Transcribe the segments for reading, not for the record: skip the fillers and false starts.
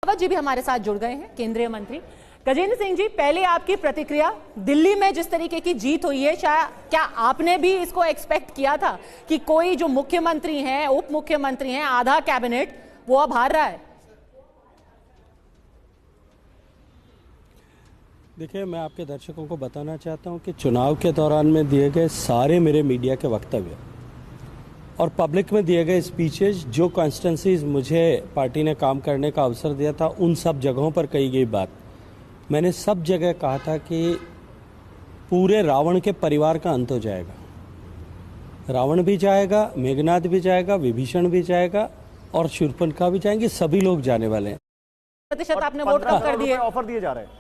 रावत जी भी हमारे साथ जुड़ गए हैं, केंद्रीय मंत्री। गजेंद्र सिंह जी, पहले आपकी प्रतिक्रिया, दिल्ली में जिस तरीके की जीत हुई है, क्या आपने भी इसको एक्सपेक्ट किया था कि कोई जो मुख्यमंत्री हैं, उप मुख्यमंत्री हैं, आधा कैबिनेट वो अब हार रहा है? देखिए, मैं आपके दर्शकों को बताना चाहता हूं कि चुनाव के दौरान में दिए गए सारे मेरे मीडिया के वक्तव्य और पब्लिक में दिए गए स्पीचेज, जो कॉन्स्टिट्यूंसीज मुझे पार्टी ने काम करने का अवसर दिया था, उन सब जगहों पर कही गई बात, मैंने सब जगह कहा था कि पूरे रावण के परिवार का अंत हो जाएगा। रावण भी जाएगा, मेघनाद भी जाएगा, विभीषण भी जाएगा और शूर्पणखा भी जाएंगे, सभी लोग जाने वाले हैं। प्रतिशत आपने वोट कम कर दिए, ऑफर दिए जा रहे हैं।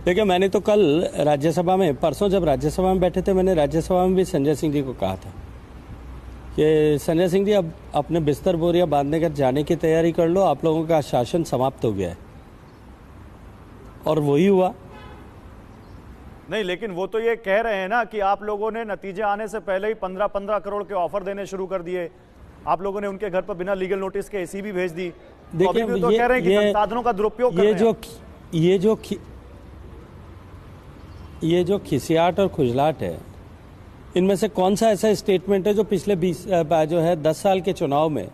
देखिए, मैंने तो कल राज्यसभा में, परसों जब राज्यसभा में बैठे थे, मैंने राज्यसभा में भी संजय सिंह जी को कहा था कि संजय सिंह जी, अब अपने बिस्तर बोरियां बांधने कर जाने की तैयारी कर लो, आप लोगों का शासन समाप्त हो गया है। और वही हुआ। नहीं, लेकिन वो तो ये कह रहे हैं ना कि आप लोगों ने नतीजे आने से पहले ही 15-15 करोड़ के ऑफर देने शुरू कर दिए। आप लोगों ने उनके घर पर बिना लीगल नोटिस के एसी भी भेज दी। देखिए, तो कह रहे हैं कि संसाधनों का दुरुपयोग कर रहे हैं। ये जो खिसियाट और खुजलाट है, इनमें से कौन सा ऐसा स्टेटमेंट है जो पिछले 10 साल के चुनाव में,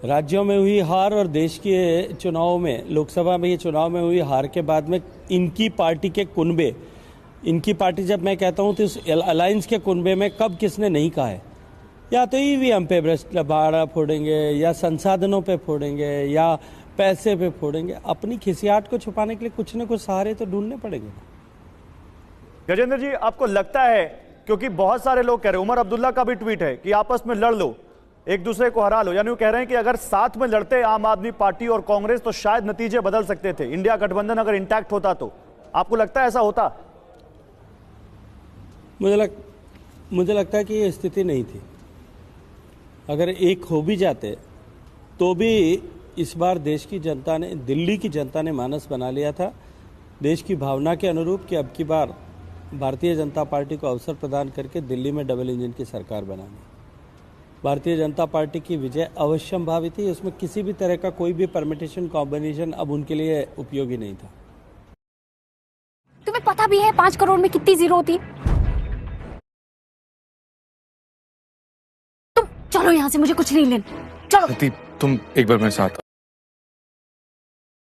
राज्यों में हुई हार और देश के चुनाव में, लोकसभा में ये चुनाव में हुई हार के बाद में इनकी पार्टी के कुनबे, इनकी पार्टी जब मैं कहता हूं तो इस अलायंस के कुनबे में कब किसने नहीं कहा है, या तो ईवीएम पे भाड़ा फोड़ेंगे, या संसाधनों पे फोड़ेंगे, या पैसे पे फोड़ेंगे। अपनी खिसियाट को छुपाने के लिए कुछ न कुछ सहारे तो ढूंढने पड़ेंगे। गजेंद्र जी, आपको लगता है, क्योंकि बहुत सारे लोग कह रहे हैं, उमर अब्दुल्ला का भी ट्वीट है कि आपस में लड़ लो, एक दूसरे को हरा लो, यानी वो कह रहे हैं कि अगर साथ में लड़ते आम आदमी पार्टी और कांग्रेस तो शायद नतीजे बदल सकते थे, इंडिया गठबंधन अगर इंटैक्ट होता तो। आपको लगता है ऐसा होता? मुझे लगता है कि ये स्थिति नहीं थी। अगर एक हो भी जाते तो भी इस बार देश की जनता ने, दिल्ली की जनता ने मानस बना लिया था देश की भावना के अनुरूप कि अब की बार भारतीय जनता पार्टी को अवसर प्रदान करके दिल्ली में डबल इंजन की सरकार बनानी। भारतीय जनता पार्टी की विजय अवश्यंभावी थी, उसमें किसी भी तरह का कोई भी परमिटेशन कॉम्बिनेशन अब उनके लिए उपयोगी नहीं था। तुम्हें पता भी है 5 करोड़ में कितनी जीरो होती है? तुम चलो यहाँ से, मुझे कुछ नहीं लेना। चलो। तुम एक बार मेरे साथ